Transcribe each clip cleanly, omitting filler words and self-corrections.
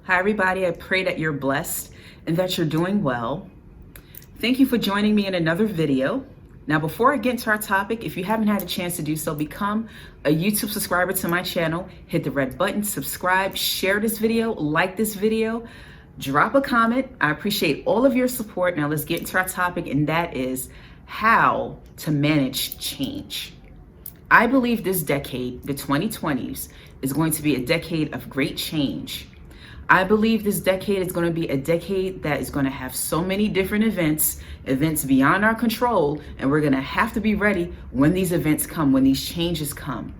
Hi, everybody. I pray that you're blessed and that you're doing well. Thank you for joining me in another video. Now, before I get into our topic, if you haven't had a chance to do so, become a YouTube subscriber to my channel. Hit the red button, subscribe, share this video, like this video, drop a comment. I appreciate all of your support. Now, let's get into our topic, and that is how to manage change. I believe this decade, the 2020s, is going to be a decade of great change. I believe this decade is going to be a decade that is going to have so many different events beyond our control, and we're going to have to be ready when these events come, when these changes come.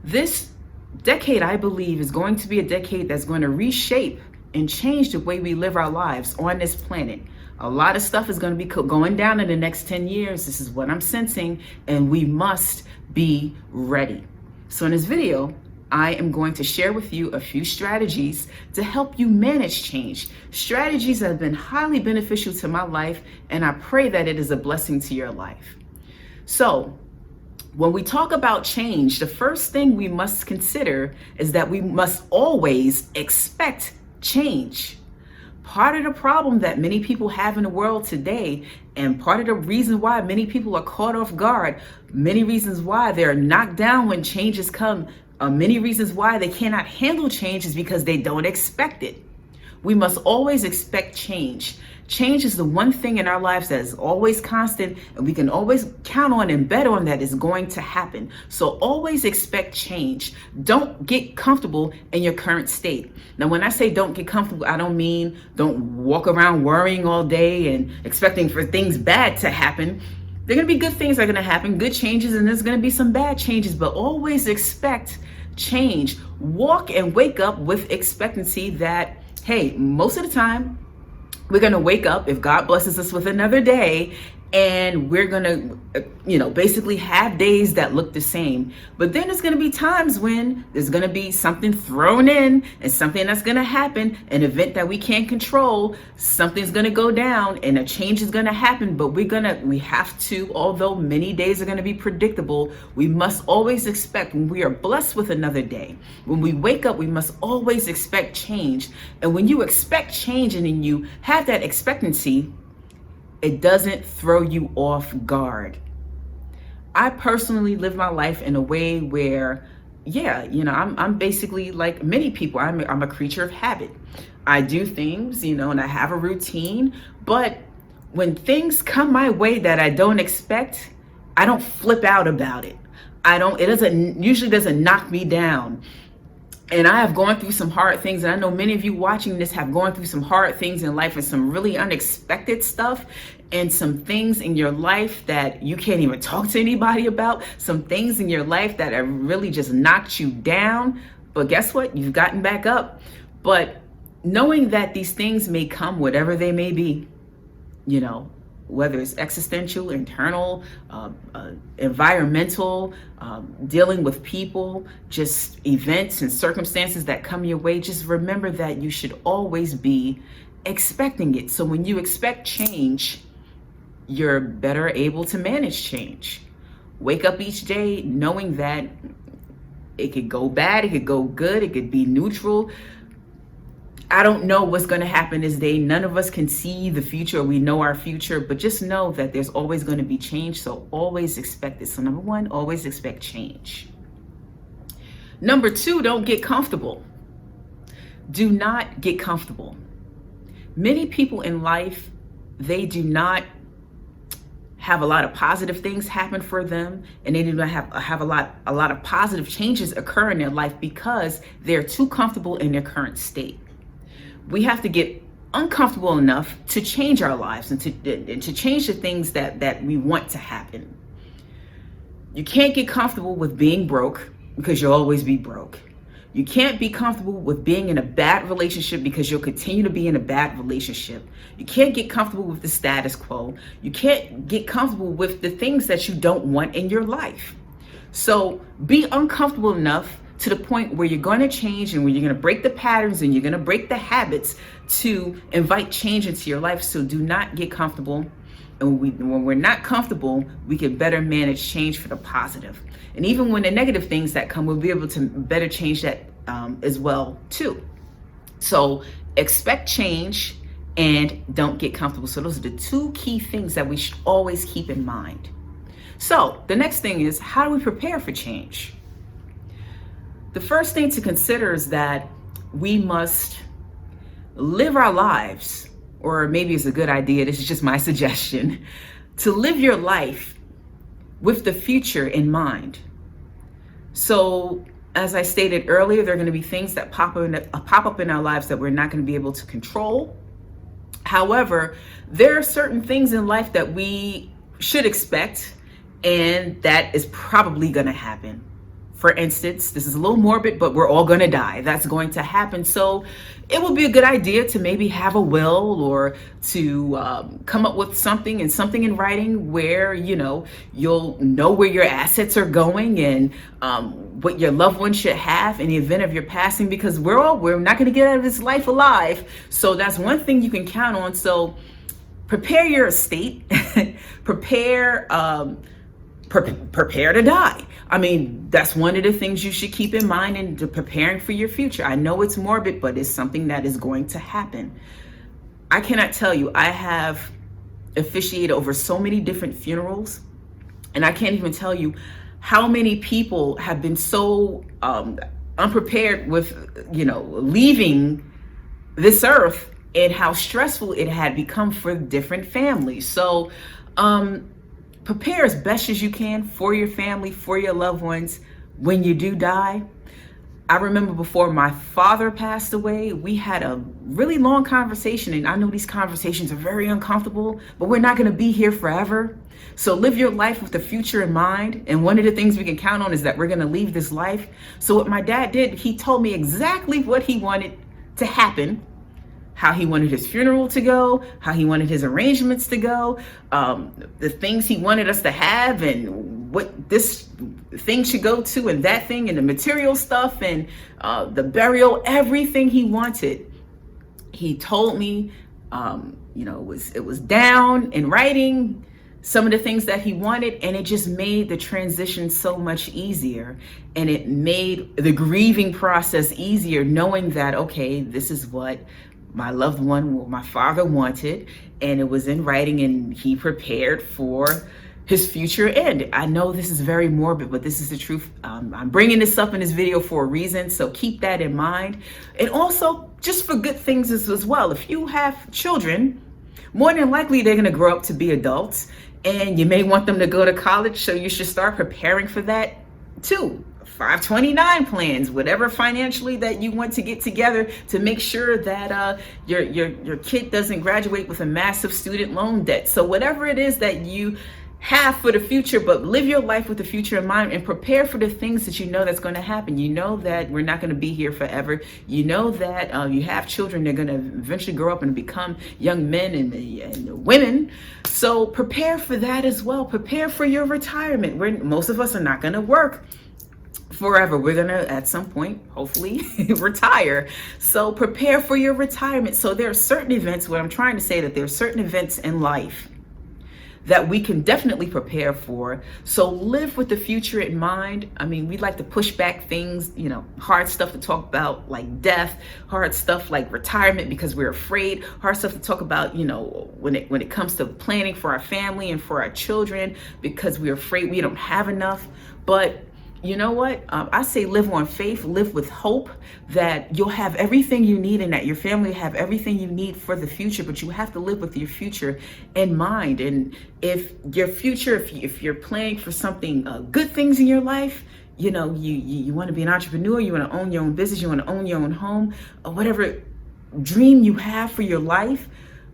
This decade, I believe, is going to be a decade that's going to reshape and change the way we live our lives on this planet. A lot of stuff is going to be going down in the next 10 years. This is what I'm sensing, and we must be ready. So in this video, I am going to share with you a few strategies to help you manage change. Strategies that have been highly beneficial to my life, and I pray that it is a blessing to your life. So, when we talk about change, the first thing we must consider is that we must always expect change. Part of the problem that many people have in the world today, and part of the reason why many people are caught off guard, many reasons why they're knocked down when changes come, many reasons why they cannot handle change is because they don't expect it. We must always expect change. Change is the one thing in our lives that is always constant, and we can always count on and bet on that is going to happen. So always expect change. Don't get comfortable in your current state. Now, when I say don't get comfortable, I don't mean don't walk around worrying all day and expecting for things bad to happen. There are going to be good things that are going to happen, good changes, and there's going to be some bad changes, but always expect change. Walk and wake up with expectancy that, hey, most of the time, we're going to wake up, if God blesses us with another day, and we're going to, basically have days that look the same. But then there's going to be times when there's going to be something thrown in and something that's going to happen, an event that we can't control, something's going to go down and a change is going to happen. But we have to, although many days are going to be predictable, we must always expect, when we are blessed with another day, when we wake up, we must always expect change. And when you expect change and then you have that expectancy, it doesn't throw you off guard. I personally live my life in a way where, I'm basically like many people. I'm a creature of habit. I do things, and I have a routine. But when things come my way that I don't expect, I don't flip out about it. It usually doesn't knock me down. And I have gone through some hard things, and I know many of you watching this have gone through some hard things in life and some really unexpected stuff, and some things in your life that you can't even talk to anybody about, some things in your life that have really just knocked you down. But guess what? You've gotten back up. But knowing that these things may come, whatever they may be, whether it's existential, internal, environmental, dealing with people, just events and circumstances that come your way, just remember that you should always be expecting it. So when you expect change, you're better able to manage change. Wake up each day knowing that it could go bad, it could go good, it could be neutral. I don't know what's going to happen this day. None of us can see the future. We know our future, but just know that there's always going to be change. So always expect it. So number one, always expect change. Number two, don't get comfortable. Do not get comfortable. Many people in life, they do not have a lot of positive things happen for them, and they do not have a lot of positive changes occur in their life because they're too comfortable in their current state. We have to get uncomfortable enough to change our lives and to change the things that we want to happen. You can't get comfortable with being broke because you'll always be broke. You can't be comfortable with being in a bad relationship because you'll continue to be in a bad relationship. You can't get comfortable with the status quo. You can't get comfortable with the things that you don't want in your life. So be uncomfortable enough to the point where you're going to change and where you're going to break the patterns and you're going to break the habits to invite change into your life. So do not get comfortable. And when we're not comfortable, we can better manage change for the positive. And even when the negative things that come, we'll be able to better change that as well too. So expect change and don't get comfortable. So those are the two key things that we should always keep in mind. So the next thing is, how do we prepare for change? The first thing to consider is that we must live our lives, or maybe it's a good idea, this is just my suggestion, to live your life with the future in mind. So as I stated earlier, there are going to be things that pop up in our lives that we're not going to be able to control. However, there are certain things in life that we should expect, and that is probably going to happen. For instance, this is a little morbid, but we're all going to die. That's going to happen. So it would be a good idea to maybe have a will, or to come up with something in writing where, you'll know where your assets are going, and what your loved one should have in the event of your passing, because we're not going to get out of this life alive. So that's one thing you can count on. So prepare your estate, prepare to die. I mean, that's one of the things you should keep in mind in preparing for your future. I know it's morbid, but it's something that is going to happen. I cannot tell you, I have officiated over so many different funerals, and I can't even tell you how many people have been so unprepared with, leaving this earth, and how stressful it had become for different families. So, prepare as best as you can for your family, for your loved ones when you do die. I remember before my father passed away, we had a really long conversation, and I know these conversations are very uncomfortable, but we're not going to be here forever. So live your life with the future in mind. And one of the things we can count on is that we're going to leave this life. So what my dad did, he told me exactly what he wanted to happen, how he wanted his funeral to go, how he wanted his arrangements to go, the things he wanted us to have, and what this thing should go to, and that thing, and the material stuff, and the burial, everything he wanted. He told me, it was down in writing, some of the things that he wanted, and it just made the transition so much easier. And it made the grieving process easier, knowing that, okay, this is what my loved one, my father, wanted, and it was in writing, and he prepared for his future end. I know this is very morbid, but this is the truth. I'm bringing this up in this video for a reason, so keep that in mind. And also, just for good things as well, if you have children, more than likely they're going to grow up to be adults, and you may want them to go to college, so you should start preparing for that too. 529 plans, whatever financially that you want to get together to make sure that your kid doesn't graduate with a massive student loan debt. So whatever it is that you have for the future, but live your life with the future in mind, and prepare for the things that you know that's going to happen. You know that we're not going to be here forever. You know that you have children, they're going to eventually grow up and become young men and women. So prepare for that as well. Prepare for your retirement. Most of us are not going to work forever. We're gonna at some point hopefully retire. So prepare for your retirement. So there are certain events, what I'm trying to say, that there are certain events in life that we can definitely prepare for. So live with the future in mind. I mean, we like to push back things, hard stuff to talk about, like death, hard stuff like retirement, because we're afraid, hard stuff to talk about, when it comes to planning for our family and for our children, because we're afraid we don't have enough. But you know what? I say live on faith, live with hope that you'll have everything you need, and that your family have everything you need for the future, but you have to live with your future in mind. And if your future, if you're planning for something, good things in your life, you want to be an entrepreneur, you want to own your own business, you want to own your own home, or whatever dream you have for your life,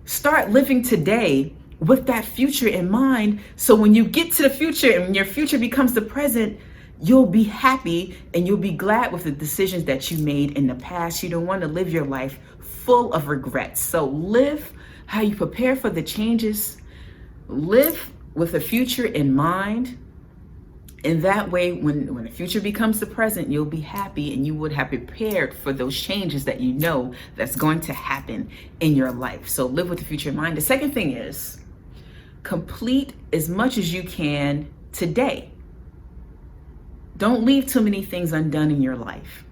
start living today with that future in mind. So when you get to the future and when your future becomes the present, you'll be happy and you'll be glad with the decisions that you made in the past. You don't want to live your life full of regrets. So live how you prepare for the changes. Live with the future in mind. And that way, when the future becomes the present, you'll be happy, and you would have prepared for those changes that you know that's going to happen in your life. So live with the future in mind. The second thing is complete as much as you can today. Don't leave too many things undone in your life.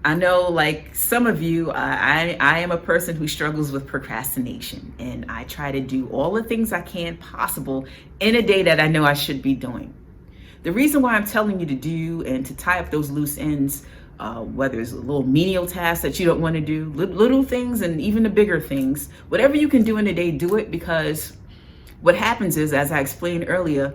I know, like some of you, I am a person who struggles with procrastination, and I try to do all the things I can possible in a day that I know I should be doing. The reason why I'm telling you to do and to tie up those loose ends, whether it's a little menial task that you don't want to do, little things and even the bigger things, whatever you can do in a day, do it, because what happens is, as I explained earlier,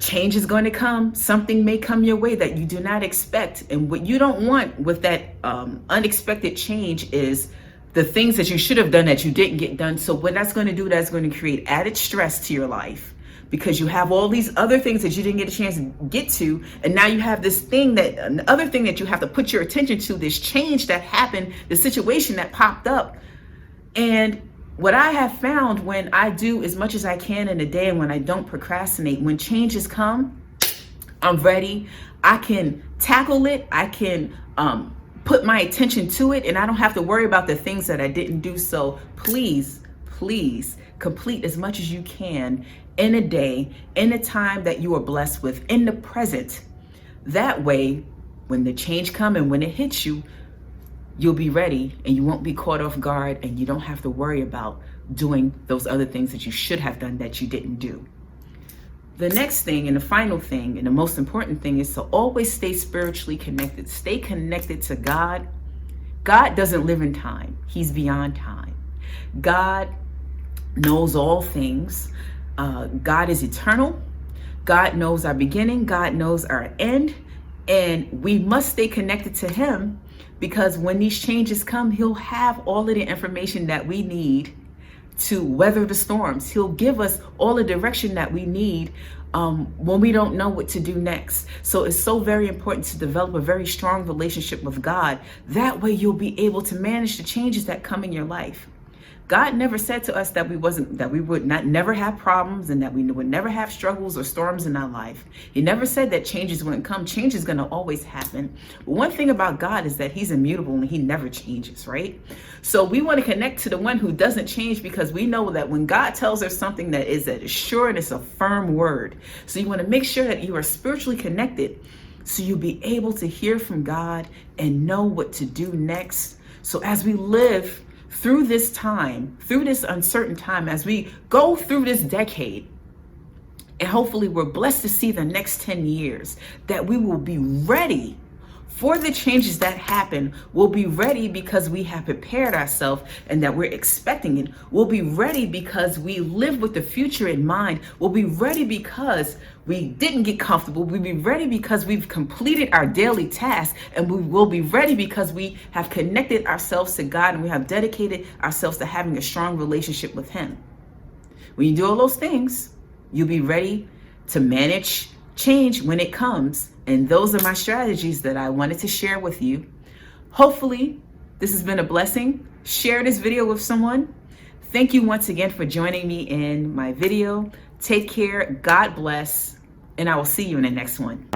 change is going to come. Something may come your way that you do not expect. And what you don't want with that unexpected change is the things that you should have done that you didn't get done. So what that's going to do, that's going to create added stress to your life, because you have all these other things that you didn't get a chance to get to. And now you have this thing that, another thing that you have to put your attention to, this change that happened, the situation that popped up. And what I have found, when I do as much as I can in a day and when I don't procrastinate, when changes come, I'm ready. I can tackle it. I can put my attention to it, and I don't have to worry about the things that I didn't do. So please, please complete as much as you can in a day, in a time that you are blessed with, in the present. That way, when the change comes and when it hits you, you'll be ready and you won't be caught off guard, and you don't have to worry about doing those other things that you should have done that you didn't do. The next thing and the final thing and the most important thing is to always stay spiritually connected. Stay connected to God. God doesn't live in time. He's beyond time. God knows all things. God is eternal. God knows our beginning. God knows our end. And we must stay connected to Him, because when these changes come, He'll have all of the information that we need to weather the storms. He'll give us all the direction that we need when we don't know what to do next. So it's so very important to develop a very strong relationship with God. That way you'll be able to manage the changes that come in your life. God never said to us that we would never have problems and that we would never have struggles or storms in our life. He never said that changes wouldn't come. Change is going to always happen. But one thing about God is that He's immutable and He never changes, right? So we want to connect to the one who doesn't change, because we know that when God tells us something that is sure and it's a firm word. So you want to make sure that you are spiritually connected, so you'll be able to hear from God and know what to do next. So as we live through this time, through this uncertain time, as we go through this decade, and hopefully we're blessed to see the next 10 years, that we will be ready for the changes that happen. We'll be ready because we have prepared ourselves and that we're expecting it. We'll be ready because we live with the future in mind. We'll be ready because we didn't get comfortable. We'll be ready because we've completed our daily tasks, and we will be ready because we have connected ourselves to God and we have dedicated ourselves to having a strong relationship with Him. When you do all those things, you'll be ready to manage change when it comes. And those are my strategies that I wanted to share with you. Hopefully, this has been a blessing. Share this video with someone. Thank you once again for joining me in my video. Take care, God bless, and I will see you in the next one.